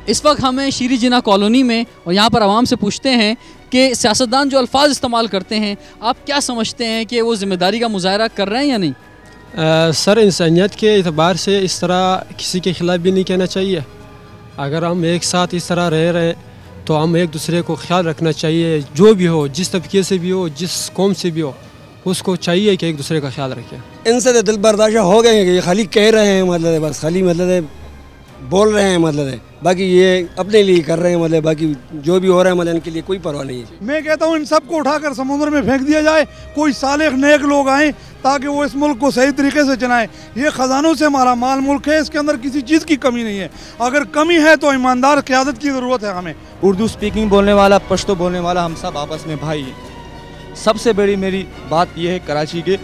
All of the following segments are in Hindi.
इस वक्त हमें शीरी जिना कॉलोनी में और यहाँ पर आवाम से पूछते हैं कि सियासतदान जो अल्फाज इस्तेमाल करते हैं आप क्या समझते हैं कि वो ज़िम्मेदारी का मुजाहरा कर रहे हैं या नहीं? सर, इंसानियत के एतबार से इस तरह किसी के ख़िलाफ़ भी नहीं कहना चाहिए। अगर हम एक साथ इस तरह रह रहे हैं तो हम एक दूसरे को ख्याल रखना चाहिए। जो भी हो, जिस तबके से भी हो, जिस कौम से भी हो, उसको चाहिए कि एक दूसरे का ख्याल रखें। इनसे तो दिल बर्दाश्त हो गए हैं कि ये खाली कह रहे हैं, मतलब बस खाली मतलब बोल रहे हैं, मतलब बाकी ये अपने लिए कर रहे हैं, मतलब बाकी जो भी हो रहा है मतलब इनके लिए कोई परवाह नहीं है। मैं कहता हूँ इन सबको उठाकर समुद्र में फेंक दिया जाए, कोई सालेह नेक लोग आए ताकि वो इस मुल्क को सही तरीके से चलाएं। ये ख़जानों से हमारा माल मुल्क है, इसके अंदर किसी चीज़ की कमी नहीं है। अगर कमी है तो ईमानदार क़यादत की ज़रूरत है हमें। उर्दू स्पीकिंग बोलने वाला, पश्तो बोलने वाला, हम सब आपस में भाई हैं। सबसे बड़ी मेरी बात यह है कराची के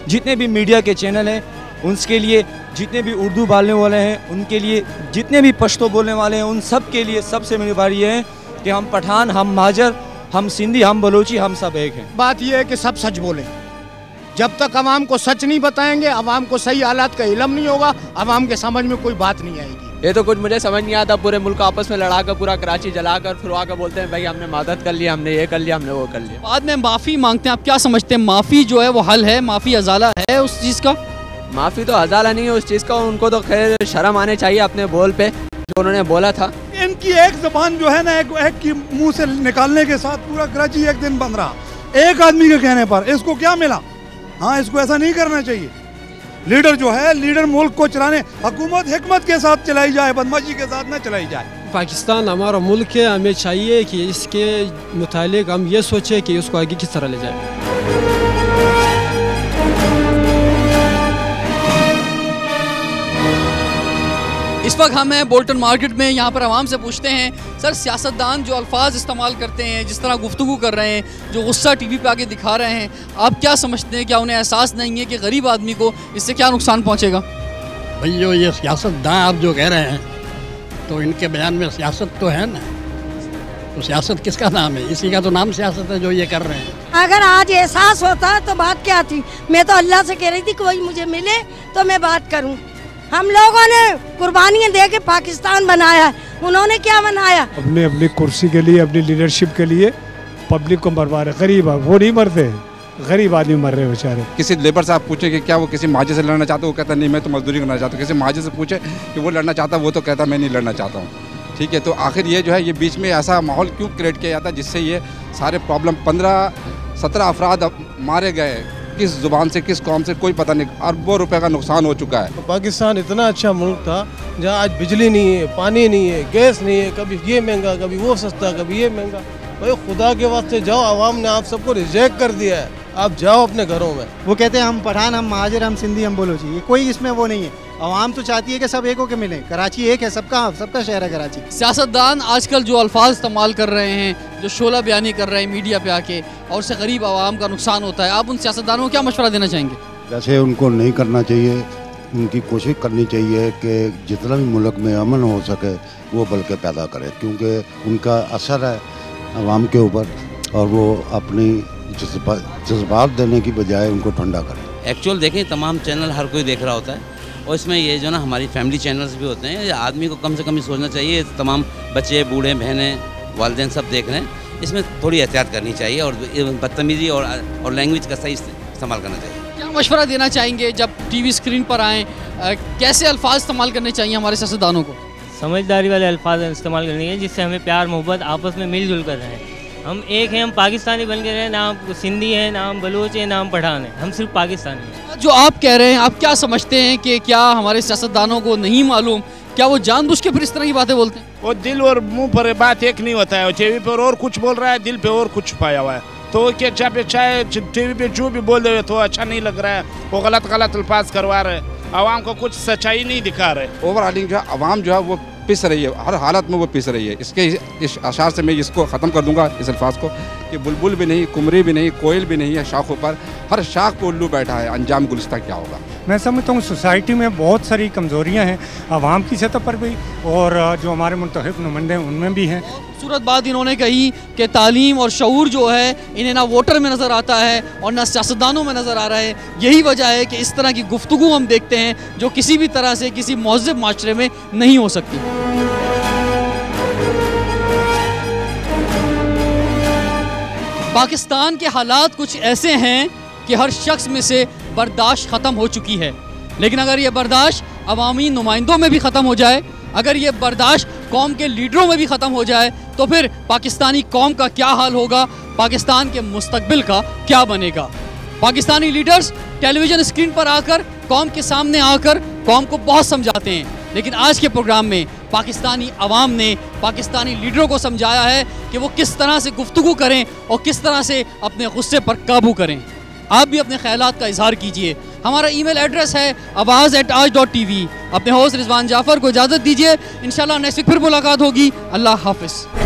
जितने भी मीडिया के चैनल हैं उनके लिए, जितने भी उर्दू बोलने वाले हैं उनके लिए, जितने भी पश्तो बोलने वाले हैं उन सब के लिए सबसे मेरी बात यह है कि हम पठान, हम महाजर, हम सिंधी, हम बलोची, हम सब एक हैं। बात यह है कि सब सच बोलें। जब तक आवाम को सच नहीं बताएंगे, आवाम को सही हालात का इल्म नहीं होगा, आवाम के समझ में कोई बात नहीं आएगी। ये तो कुछ मुझे समझ नहीं आता, पूरे मुल्क आपस में लड़ा कर पूरा कराची जलाकर फिर आकर बोलते हैं भाई हमने मदद कर लिया, हमने ये कर लिया, हमने वो कर लिया। बाद में माफ़ी मांगते हैं। आप क्या समझते हैं, माफ़ी जो है वो हल है? माफ़ी अजाला है उस चीज़ का? माफ़ी तो अजाला नहीं है उस चीज़ का। उनको तो खैर शर्म आने चाहिए अपने बोल पे जो उन्होंने बोला था। इनकी एक ज़बान जो है ना, एक की मुंह से निकालने के साथ पूरा कराची एक दिन बन रहा, एक आदमी के कहने पर। इसको क्या मिला? हाँ, इसको ऐसा नहीं करना चाहिए। लीडर जो है, लीडर मुल्क को चलाने, हुकूमत हिकमत के साथ चलाई जाए, बदमाशी के साथ न चलाई जाए। पाकिस्तान हमारा मुल्क है, हमें चाहिए कि इसके मुतालिक हम ये सोचें कि उसको आगे किस तरह ले जाए। इस वक्त हम हैं बोल्टन मार्केट में। यहाँ पर आवाम से पूछते हैं सर, सियासतदान जो अल्फाज इस्तेमाल करते हैं, जिस तरह गुफ्तगू कर रहे हैं, जो गुस्सा टीवी पे आके दिखा रहे हैं, आप क्या समझते हैं? क्या उन्हें एहसास नहीं है कि गरीब आदमी को इससे क्या नुकसान पहुँचेगा? भाई जो ये सियासतदान आप जो कह रहे हैं तो इनके बयान में सियासत तो है ना, तो सियासत किसका नाम है? इसी का तो नाम सियासत है जो ये कर रहे हैं। अगर आज एहसास होता तो बात क्या थी? मैं तो अल्लाह से कह रही थी कोई मुझे मिले तो मैं बात करूं। हम लोगों ने कुर्बानियां दे के पाकिस्तान बनाया है, उन्होंने क्या बनाया? अपनी कुर्सी के लिए, अपनी लीडरशिप के लिए पब्लिक को मरवा रहे। गरीब वो नहीं मरते, गरीब आदमी मर रहे बेचारे। किसी लेबर से आप पूछे कि क्या वो किसी महाजर से लड़ना चाहता है, वो कहता नहीं मैं तो मजदूरी करना चाहता हूँ। किसी महाजर से पूछे कि वो लड़ना चाहता है, वो तो कहता मैं नहीं लड़ना चाहता हूँ। ठीक है, तो आखिर ये जो है ये बीच में ऐसा माहौल क्यों क्रिएट किया जाता है जिससे ये सारे प्रॉब्लम 15-17 अफराद मारे गए। किस जुबान से, किस कौम से, कोई पता नहीं। अरबों रुपए का नुकसान हो चुका है। पाकिस्तान इतना अच्छा मुल्क था जहाँ आज बिजली नहीं है, पानी नहीं है, गैस नहीं है, कभी ये महंगा, कभी वो सस्ता, कभी ये महंगा। भाई खुदा के वास्ते जाओ, आवाम ने आप सबको रिजेक्ट कर दिया है, आप जाओ अपने घरों में। वो कहते हैं हम पठान, हम महाजर, हम सिंधी, हम बलोची, कोई इसमें वो नहीं है। आवाम तो चाहती है कि सब एक होके मिले। कराची एक है, सबका शहर है कराची। सियासतदान आजकल जो अल्फाज इस्तेमाल कर रहे हैं, जो शोला बयानी कर रहे हैं मीडिया पे आके, और उससे गरीब आवाम का नुकसान होता है, आप उन सियासतदानों को क्या मशवरा देना चाहेंगे? वैसे उनको नहीं करना चाहिए, उनकी कोशिश करनी चाहिए कि जितना भी मुल्क में अमन हो सके वो बल्कि पैदा करे, क्योंकि उनका असर है आवाम के ऊपर और वो अपनी जज्बात देने की बजाय उनको ठंडा करे। एक्चुअल देखें, तमाम चैनल हर कोई देख रहा होता है और इसमें ये जो ना हमारी फैमिली चैनल्स भी होते हैं। आदमी को कम से कम ये सोचना चाहिए, तमाम बच्चे, बूढ़े, बहनें, वालिदैन सब देख रहे हैं, इसमें थोड़ी एहतियात करनी चाहिए और बदतमीजी और लैंग्वेज का सही इस्तेमाल करना चाहिए। क्या मशवरा देना चाहेंगे जब टीवी स्क्रीन पर आएँ, कैसे अल्फाज इस्तेमाल करने चाहिए हमारे सियासतदानों को? समझदारी वाले अल्फाज इस्तेमाल करने चाहिए जिससे हमें प्यार मोहब्बत आपस में मिलजुल कर रहें। हम एक हैं, हम पाकिस्तानी बन के रहे, ना हम सिंधी हैं, ना हम बलूच हैं, ना हम पठान हैं, हम सिर्फ पाकिस्तानी हैं। जो आप कह रहे हैं, आप क्या समझते हैं कि क्या हमारे सियासतदानों को नहीं मालूम, क्या वो जानबूझ के फिर इस तरह की बातें बोलते हैं? वो दिल और मुंह पर बात एक नहीं होता है, टीवी पर और कुछ बोल रहा है, दिल पे और कुछ छुपाया हुआ है। तो क्या चाहे टीवी पे जो भी बोल रहे तो अच्छा नहीं लग रहा है, वो गलत अल्फाज करवा रहे, आवाम को कुछ सच्चाई नहीं दिखा रहे। ओवरऑलिंग जो है आवाम जो है वो पिस रही है, हर हालत में वो पिस रही है। इस अशार से मैं इसको ख़त्म कर दूंगा, इस अल्फाज को, कि बुलबुल भी नहीं, कुमरी भी नहीं, कोयल भी नहीं है शाखों पर, हर शाख पर उल्लू बैठा है, अंजाम गुलिस्ता क्या होगा। मैं समझता हूँ सोसाइटी में बहुत सारी कमज़ोरियाँ हैं, आवाम की सतह पर भी और जो हमारे मुंतखब नुमाइंदे हैं उनमें भी हैं। खूबसूरत बात इन्होंने कही कि तालीम और शऊर जो है इन्हें ना वोटर में नज़र आता है और ना सियासतदानों में नज़र आ रहा है। यही वजह है कि इस तरह की गुफ्तगू हम देखते हैं जो किसी भी तरह से किसी महज़्ज़ब माशरे में नहीं हो सकती। पाकिस्तान के हालात कुछ ऐसे हैं कि हर शख्स में से बर्दाश्त ख़त्म हो चुकी है, लेकिन अगर ये बर्दाश्त अवामी नुमाइंदों में भी ख़त्म हो जाए, अगर ये बर्दाश्त कौम के लीडरों में भी ख़त्म हो जाए, तो फिर पाकिस्तानी कौम का क्या हाल होगा, पाकिस्तान के मुस्तकबिल का क्या बनेगा। पाकिस्तानी लीडर्स टेलीविज़न स्क्रीन पर आकर, कौम के सामने आकर कौम को बहुत समझाते हैं, लेकिन आज के प्रोग्राम में पाकिस्तानी अवाम ने पाकिस्तानी लीडरों को समझाया है कि वो किस तरह से गुफ्तगू करें और किस तरह से अपने गुस्से पर काबू करें। आप भी अपने ख्यालात का इजहार कीजिए। हमारा ईमेल एड्रेस है awaz@aaj.tv। अपने होस्ट रिजवान जाफ़र को इजाज़त दीजिए। इंशाल्लाह नेक्स्ट वीक फिर मुलाकात होगी। अल्लाह हाफ़िज़।